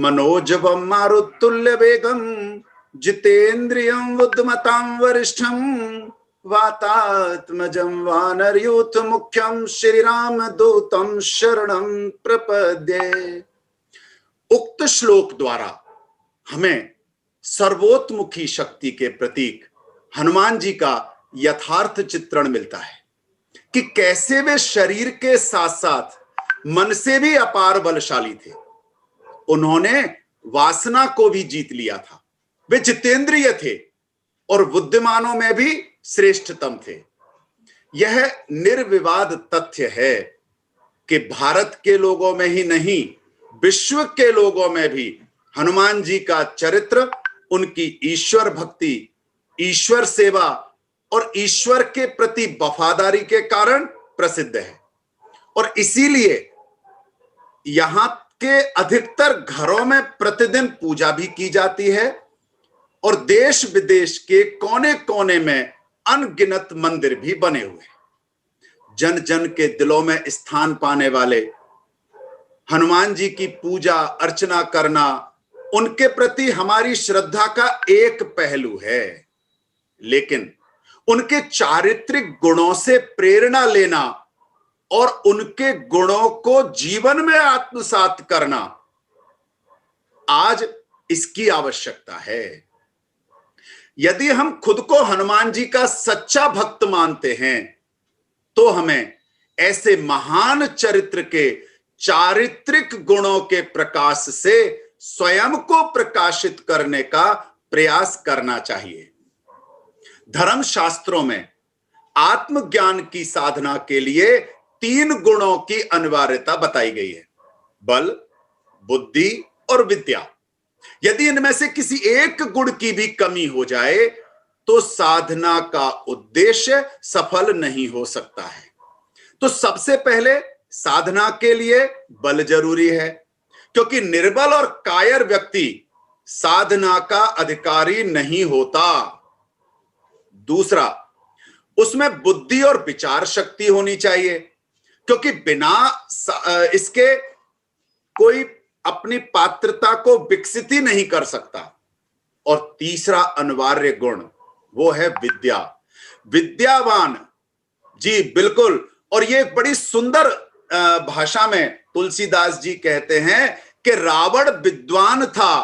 मनोजवम मारुतुल्य वेगम जितेन्द्रियं बुद्धिमतां वरिष्ठं वातात्मजं वानरयूथ मुख्यं श्रीराम दूतं शरणं प्रपद्ये। उक्त श्लोक द्वारा हमें सर्वोत्मुखी शक्ति के प्रतीक हनुमान जी का यथार्थ चित्रण मिलता है कि कैसे वे शरीर के साथ साथ मन से भी अपार बलशाली थे। उन्होंने वासना को भी जीत लिया था। वे जितेंद्रिय थे और बुद्धिमानों में भी श्रेष्ठतम थे। यह निर्विवाद तथ्य है कि भारत के लोगों में ही नहीं, विश्व के लोगों में भी हनुमान जी का चरित्र उनकी ईश्वर भक्ति, ईश्वर सेवा और ईश्वर के प्रति वफादारी के कारण प्रसिद्ध है। और इसीलिए यहां के अधिकतर घरों में प्रतिदिन पूजा भी की जाती है और देश विदेश के कोने कोने में अनगिनत मंदिर भी बने हुए हैं। जन जन के दिलों में स्थान पाने वाले हनुमान जी की पूजा अर्चना करना उनके प्रति हमारी श्रद्धा का एक पहलू है, लेकिन उनके चारित्रिक गुणों से प्रेरणा लेना और उनके गुणों को जीवन में आत्मसात करना आज इसकी आवश्यकता है। यदि हम खुद को हनुमान जी का सच्चा भक्त मानते हैं तो हमें ऐसे महान चरित्र के चारित्रिक गुणों के प्रकाश से स्वयं को प्रकाशित करने का प्रयास करना चाहिए। धर्म शास्त्रों में आत्मज्ञान की साधना के लिए 3 गुणों की अनिवार्यता बताई गई है: बल, बुद्धि और विद्या। यदि इनमें से किसी एक गुण की भी कमी हो जाए तो साधना का उद्देश्य सफल नहीं हो सकता है। तो सबसे पहले साधना के लिए बल जरूरी है, क्योंकि निर्बल और कायर व्यक्ति साधना का अधिकारी नहीं होता। दूसरा, उसमें बुद्धि और विचार शक्ति होनी चाहिए, क्योंकि बिना इसके कोई अपनी पात्रता को विकसित ही नहीं कर सकता। और तीसरा अनिवार्य गुण वो है विद्या, विद्यावान। जी बिल्कुल। और ये एक बड़ी सुंदर भाषा में तुलसीदास जी कहते हैं कि रावण विद्वान था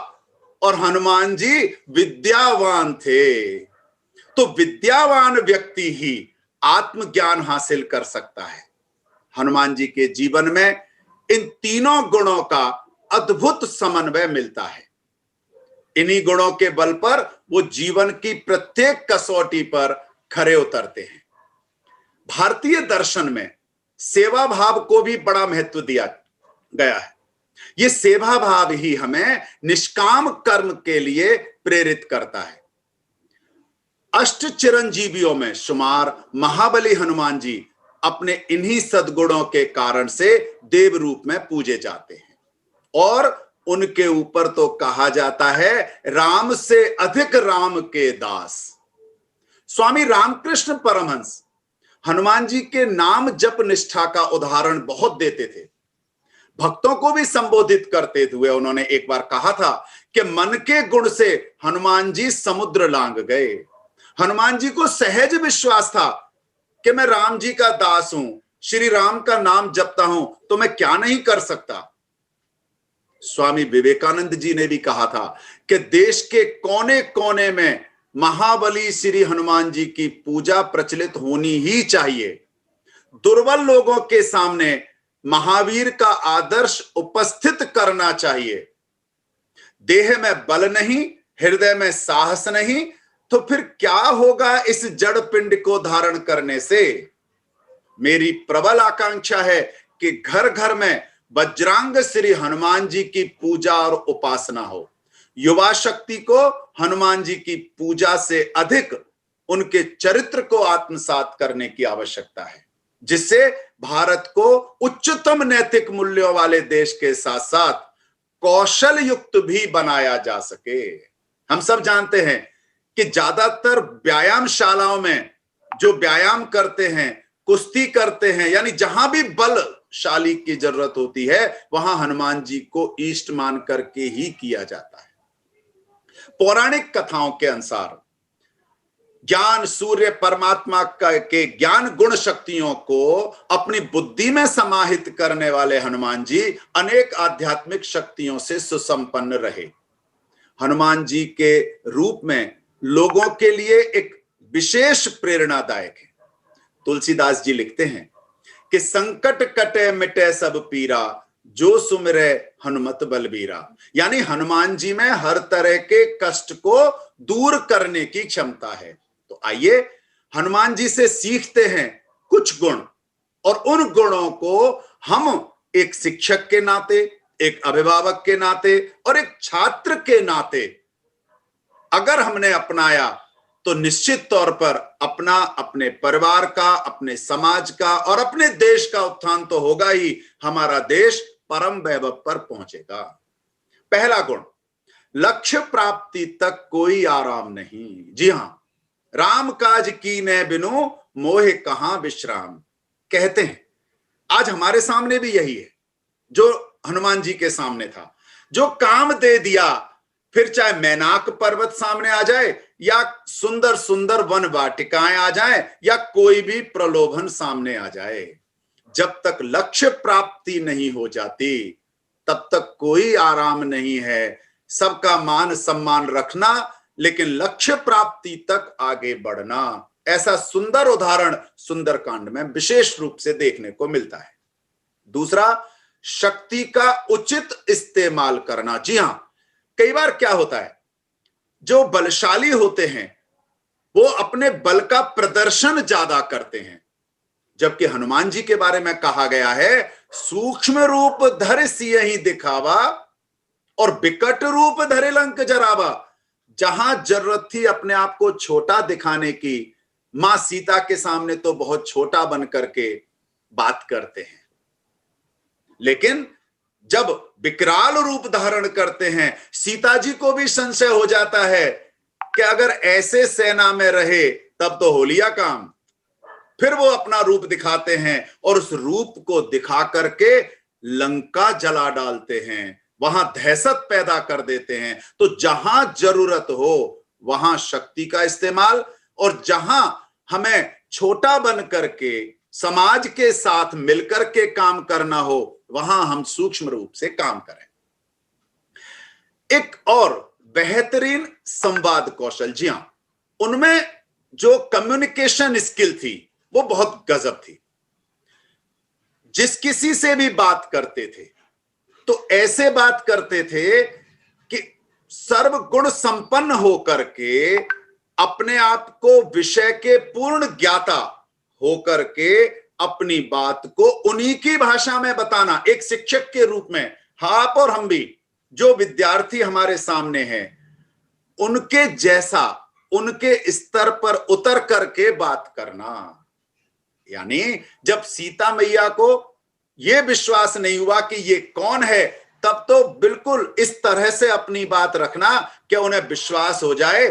और हनुमान जी विद्यावान थे। तो विद्यावान व्यक्ति ही आत्मज्ञान हासिल कर सकता है। हनुमान जी के जीवन में इन तीनों गुणों का अद्भुत समन्वय मिलता है। इन्हीं गुणों के बल पर वो जीवन की प्रत्येक कसौटी पर खरे उतरते हैं। भारतीय दर्शन में सेवा भाव को भी बड़ा महत्व दिया गया है। ये सेवा भाव ही हमें निष्काम कर्म के लिए प्रेरित करता है। अष्ट चिरंजीवियों में शुमार महाबली हनुमान जी अपने इन्हीं सद्गुणों के कारण से देव रूप में पूजे जाते हैं और उनके ऊपर तो कहा जाता है राम से अधिक राम के दास। स्वामी रामकृष्ण परमहंस हनुमान जी के नाम जप निष्ठा का उदाहरण बहुत देते थे। भक्तों को भी संबोधित करते हुए उन्होंने एक बार कहा था कि मन के गुण से हनुमान जी समुद्र लांग गए। हनुमान जी को सहज विश्वास था कि मैं राम जी का दास हूं, श्री राम का नाम जपता हूं तो मैं क्या नहीं कर सकता। स्वामी विवेकानंद जी ने भी कहा था कि देश के कोने कोने में महाबली श्री हनुमान जी की पूजा प्रचलित होनी ही चाहिए। दुर्बल लोगों के सामने महावीर का आदर्श उपस्थित करना चाहिए। देह में बल नहीं, हृदय में साहस नहीं, तो फिर क्या होगा इस जड़ पिंड को धारण करने से। मेरी प्रबल आकांक्षा है कि घर घर में वज्रांग श्री हनुमान जी की पूजा और उपासना हो। युवा शक्ति को हनुमान जी की पूजा से अधिक उनके चरित्र को आत्मसात करने की आवश्यकता है, जिससे भारत को उच्चतम नैतिक मूल्यों वाले देश के साथ साथ कौशल युक्त भी बनाया जा सके। हम सब जानते हैं कि ज्यादातर व्यायामशालाओं में जो व्यायाम करते हैं, कुश्ती करते हैं, यानी जहां भी बल शक्तिशाली की जरूरत होती है वहां हनुमान जी को इष्ट मान करके ही किया जाता है। पौराणिक कथाओं के अनुसार ज्ञान सूर्य परमात्मा के ज्ञान गुण शक्तियों को अपनी बुद्धि में समाहित करने वाले हनुमान जी अनेक आध्यात्मिक शक्तियों से सुसंपन्न रहे। हनुमान जी के रूप में लोगों के लिए एक विशेष प्रेरणादायक है। तुलसीदास जी लिखते हैं कि संकट कटे मिटे सब पीरा, जो सुमिरे हनुमत बलबीरा। यानी हनुमान जी में हर तरह के कष्ट को दूर करने की क्षमता है। तो आइए हनुमान जी से सीखते हैं कुछ गुण, और उन गुणों को हम एक शिक्षक के नाते, एक अभिभावक के नाते और एक छात्र के नाते अगर हमने अपनाया तो निश्चित तौर पर अपना, अपने परिवार का, अपने समाज का और अपने देश का उत्थान तो होगा ही, हमारा देश परम वैभव पर पहुंचेगा। पहला गुण, लक्ष्य प्राप्ति तक कोई आराम नहीं। जी हां, राम काज कीने बिनु मोहे कहां विश्राम, कहते हैं। आज हमारे सामने भी यही है जो हनुमान जी के सामने था। जो काम दे दिया, फिर चाहे मैनाक पर्वत सामने आ जाए या सुंदर सुंदर वन वाटिकाएं आ जाएं या कोई भी प्रलोभन सामने आ जाए, जब तक लक्ष्य प्राप्ति नहीं हो जाती तब तक कोई आराम नहीं है। सबका मान सम्मान रखना, लेकिन लक्ष्य प्राप्ति तक आगे बढ़ना, ऐसा सुंदर उदाहरण सुंदरकांड में विशेष रूप से देखने को मिलता है। दूसरा, शक्ति का उचित इस्तेमाल करना। जी हां, कई बार क्या होता है, जो बलशाली होते हैं वो अपने बल का प्रदर्शन ज्यादा करते हैं, जबकि हनुमान जी के बारे में कहा गया है, सूक्ष्म रूप धर सियहि दिखावा और विकट रूप धरे लंक जरावा। जहां जरूरत थी अपने आप को छोटा दिखाने की, मां सीता के सामने तो बहुत छोटा बन करके बात करते हैं, लेकिन जब विकराल रूप धारण करते हैं, सीता जी को भी संशय हो जाता है कि अगर ऐसे सेना में रहे तब तो हो लिया काम। फिर वो अपना रूप दिखाते हैं और उस रूप को दिखा करके लंका जला डालते हैं, वहां दहशत पैदा कर देते हैं। तो जहां जरूरत हो वहां शक्ति का इस्तेमाल, और जहां हमें छोटा बन करके समाज के साथ मिलकर के काम करना हो वहां हम सूक्ष्म रूप से काम करें। एक और बेहतरीन संवाद कौशल। जी हां, उनमें जो कम्युनिकेशन स्किल थी वो बहुत गजब थी। जिस किसी से भी बात करते थे तो ऐसे बात करते थे कि सर्वगुण संपन्न होकर के, अपने आप को विषय के पूर्ण ज्ञाता होकर के अपनी बात को उन्हीं की भाषा में बताना। एक शिक्षक के रूप में आप और हम भी, जो विद्यार्थी हमारे सामने हैं, उनके जैसा, उनके स्तर पर उतर करके बात करना। यानी जब सीता मैया को यह विश्वास नहीं हुआ कि ये कौन है, तब तो बिल्कुल इस तरह से अपनी बात रखना कि उन्हें विश्वास हो जाए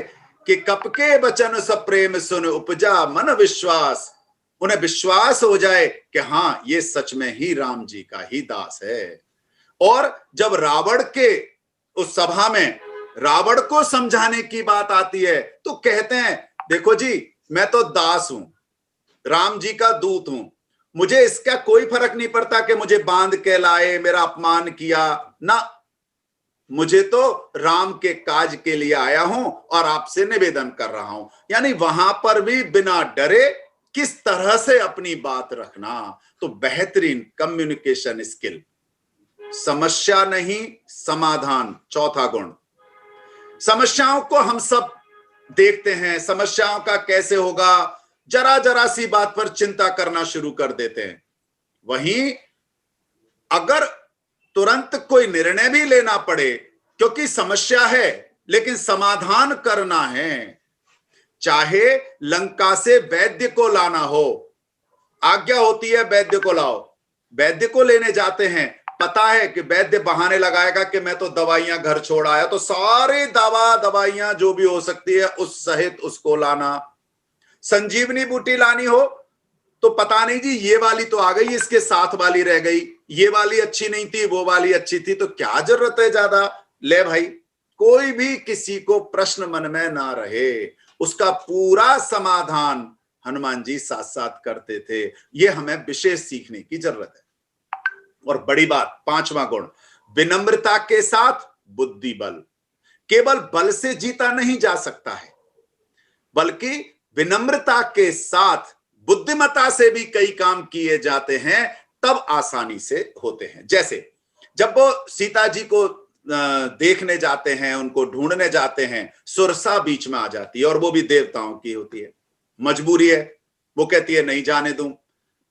कि कपके बचन सब प्रेम सुन उपजा मन विश्वास। उन्हें विश्वास हो जाए कि हां, ये सच में ही राम जी का ही दास है। और जब रावण के उस सभा में रावण को समझाने की बात आती है तो कहते हैं, देखो जी, मैं तो दास हूं, राम जी का दूत हूं, मुझे इसका कोई फर्क नहीं पड़ता कि मुझे बांध के लाए, मेरा अपमान किया ना, मुझे तो राम के काज के लिए आया हूं और आपसे निवेदन कर रहा हूं। यानी वहां पर भी बिना डरे किस तरह से अपनी बात रखना। तो बेहतरीन कम्युनिकेशन स्किल। समस्या नहीं, समाधान, चौथा गुण। समस्याओं को हम सब देखते हैं, समस्याओं का कैसे होगा, जरा जरा सी बात पर चिंता करना शुरू कर देते हैं। वहीं अगर तुरंत कोई निर्णय भी लेना पड़े, क्योंकि समस्या है लेकिन समाधान करना है, चाहे लंका से वैद्य को लाना हो, आज्ञा होती है वैद्य को लाओ, वैद्य को लेने जाते हैं, पता है कि वैद्य बहाने लगाएगा कि मैं तो दवाइयां घर छोड़ आया, तो सारी दवाइयां जो भी हो सकती है उस सहित उसको लाना। संजीवनी बूटी लानी हो तो पता नहीं जी, ये वाली तो आ गई, इसके साथ वाली रह गई, ये वाली अच्छी नहीं थी, वो वाली अच्छी थी, तो क्या जरूरत है ज्यादा। ले भाई, कोई भी किसी को प्रश्न मन में ना रहे, उसका पूरा समाधान हनुमान जी साथ साथ करते थे। ये हमें विशेष सीखने की जरूरत है। और बड़ी बात, पांचवा गुण, विनम्रता के साथ बुद्धि बल। केवल बल से जीता नहीं जा सकता है, बल्कि विनम्रता के साथ बुद्धिमत्ता से भी कई काम किए जाते हैं, तब आसानी से होते हैं। जैसे जब वो सीता जी को देखने जाते हैं, उनको ढूंढने जाते हैं, सुरसा बीच में आ जाती है, और वो भी देवताओं की होती है, मजबूरी है, वो कहती है नहीं जाने दूं,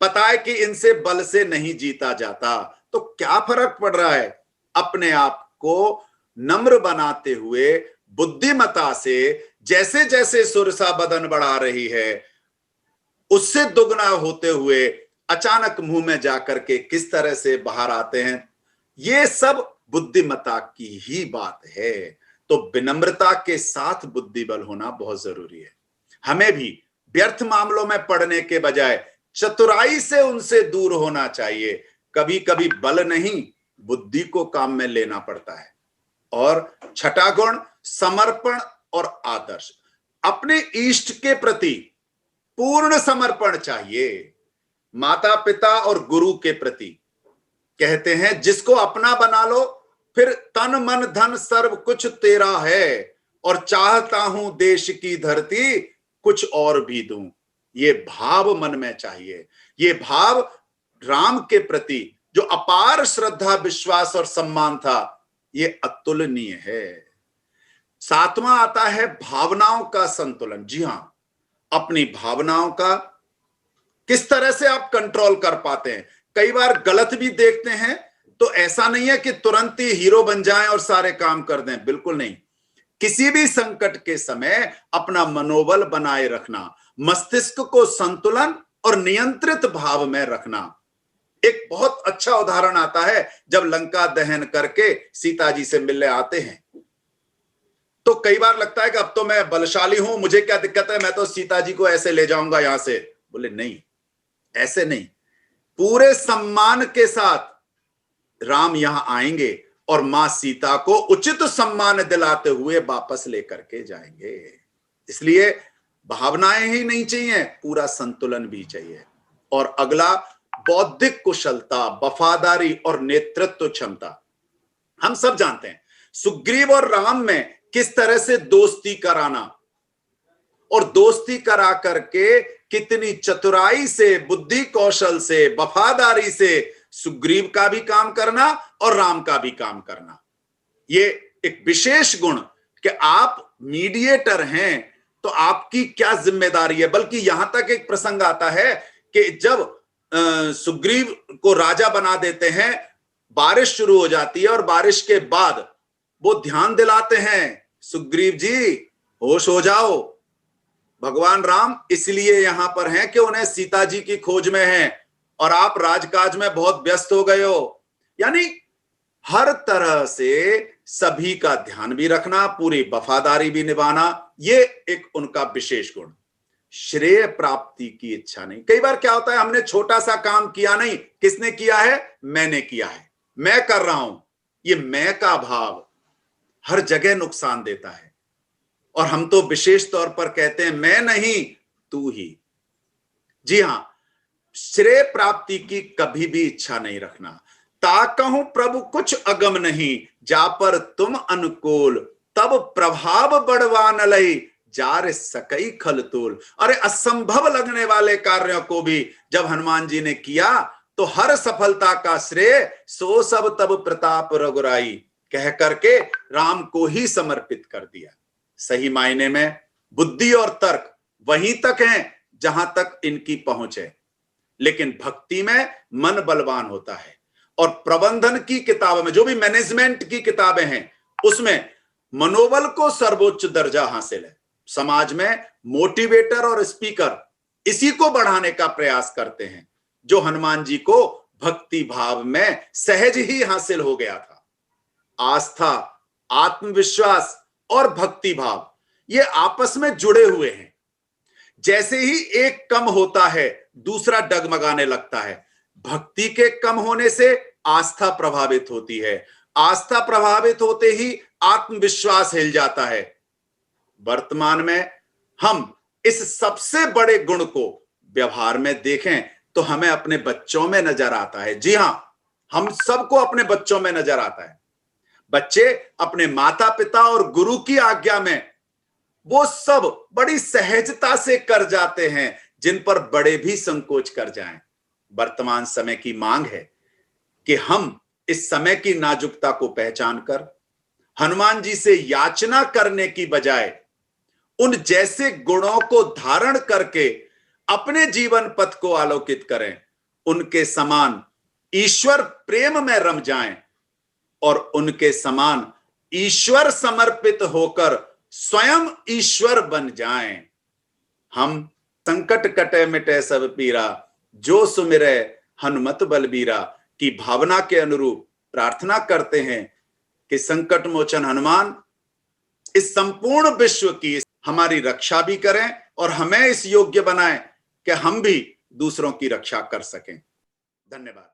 पता है कि इनसे बल से नहीं जीता जाता, तो क्या फर्क पड़ रहा है, अपने आप को नम्र बनाते हुए बुद्धिमत्ता से जैसे जैसे सुरसा बदन बढ़ा रही है, उससे दुगना होते हुए अचानक मुंह में जाकर के किस तरह से बाहर आते हैं, ये सब बुद्धिमत्ता की ही बात है। तो विनम्रता के साथ बुद्धि बल होना बहुत जरूरी है। हमें भी व्यर्थ मामलों में पड़ने के बजाय चतुराई से उनसे दूर होना चाहिए। कभी कभी बल नहीं, बुद्धि को काम में लेना पड़ता है। और छठा गुण, समर्पण और आदर्श। अपने इष्ट के प्रति पूर्ण समर्पण चाहिए। माता पिता और गुरु के प्रति कहते हैं, जिसको अपना बना लो, फिर तन मन धन सर्व कुछ तेरा है, और चाहता हूं देश की धरती कुछ और भी दूं। ये भाव मन में चाहिए। ये भाव राम के प्रति जो अपार श्रद्धा, विश्वास और सम्मान था, ये अतुलनीय है। सातवां आता है भावनाओं का संतुलन। जी हां, अपनी भावनाओं का किस तरह से आप कंट्रोल कर पाते हैं। कई बार गलत भी देखते हैं, तो ऐसा नहीं है कि तुरंत ही हीरो बन जाएं और सारे काम कर दें, बिल्कुल नहीं। किसी भी संकट के समय अपना मनोबल बनाए रखना, मस्तिष्क को संतुलन और नियंत्रित भाव में रखना। एक बहुत अच्छा उदाहरण आता है, जब लंका दहन करके सीता जी से मिलने आते हैं, तो कई बार लगता है कि अब तो मैं बलशाली हूं, मुझे क्या दिक्कत है, मैं तो सीता जी को ऐसे ले जाऊंगा यहां से। बोले नहीं, ऐसे नहीं, पूरे सम्मान के साथ राम यहां आएंगे और मां सीता को उचित सम्मान दिलाते हुए वापस लेकर के जाएंगे। इसलिए भावनाएं ही नहीं चाहिए, पूरा संतुलन भी चाहिए। और अगला, बौद्धिक कुशलता, वफादारी और नेतृत्व क्षमता। हम सब जानते हैं सुग्रीव और राम में किस तरह से दोस्ती कराना, और दोस्ती करा करके कितनी चतुराई से, बुद्धि कौशल से, वफादारी से सुग्रीव का भी काम करना और राम का भी काम करना। ये एक विशेष गुण कि आप मीडिएटर हैं, तो आपकी क्या जिम्मेदारी है। बल्कि यहां तक एक प्रसंग आता है कि जब सुग्रीव को राजा बना देते हैं, बारिश शुरू हो जाती है, और बारिश के बाद वो ध्यान दिलाते हैं, सुग्रीव जी होश हो जाओ, भगवान राम इसलिए यहां पर हैं कि उन्हें सीता जी की खोज में हैं, और आप राजकाज में बहुत व्यस्त हो गए हो। यानी हर तरह से सभी का ध्यान भी रखना, पूरी वफादारी भी निभाना, ये एक उनका विशेष गुण। श्रेय प्राप्ति की इच्छा नहीं। कई बार क्या होता है, हमने छोटा सा काम किया नहीं, किसने किया है, मैंने किया है, मैं कर रहा हूं। ये मैं का भाव हर जगह नुकसान देता है, और हम तो विशेष तौर पर कहते हैं मैं नहीं, तू ही। जी हां, श्रेय प्राप्ति की कभी भी इच्छा नहीं रखना। ताकहूं प्रभु कुछ अगम नहीं, जा पर तुम अनुकूल, तब प्रभाव बढ़वा न लई, जार सकई खलतूल। अरे असंभव लगने वाले कार्यों को भी जब हनुमान जी ने किया, तो हर सफलता का श्रेय सो सब तब प्रताप रघुराई कह करके राम को ही समर्पित कर दिया। सही मायने में बुद्धि और तर्क वहीं तक हैं जहां तक इनकी पहुंच है, लेकिन भक्ति में मन बलवान होता है। और प्रबंधन की किताब में, जो भी मैनेजमेंट की किताबें हैं, उसमें मनोबल को सर्वोच्च दर्जा हासिल है। समाज में मोटिवेटर और स्पीकर इसी को बढ़ाने का प्रयास करते हैं, जो हनुमान जी को भक्ति भाव में सहज ही हासिल हो गया था। आस्था, आत्मविश्वास और भक्ति भाव ये आपस में जुड़े हुए हैं। जैसे ही एक कम होता है, दूसरा डगमगाने लगता है। भक्ति के कम होने से आस्था प्रभावित होती है, आस्था प्रभावित होते ही आत्मविश्वास हिल जाता है। वर्तमान में हम इस सबसे बड़े गुण को व्यवहार में देखें तो हमें अपने बच्चों में नजर आता है। जी हां, हम सबको अपने बच्चों में नजर आता है। बच्चे अपने माता पिता और गुरु की आज्ञा में वो सब बड़ी सहजता से कर जाते हैं जिन पर बड़े भी संकोच कर जाएं। वर्तमान समय की मांग है कि हम इस समय की नाजुकता को पहचान कर हनुमान जी से याचना करने की बजाय उन जैसे गुणों को धारण करके अपने जीवन पथ को आलोकित करें, उनके समान ईश्वर प्रेम में रम जाएं और उनके समान ईश्वर समर्पित होकर स्वयं ईश्वर बन जाएं। हम संकट कटे मिटे सब पीरा, जो सुमिरै हनुमत बलबीरा की भावना के अनुरूप प्रार्थना करते हैं कि संकट मोचन हनुमान इस संपूर्ण विश्व की हमारी रक्षा भी करें और हमें इस योग्य बनाएं कि हम भी दूसरों की रक्षा कर सकें। धन्यवाद।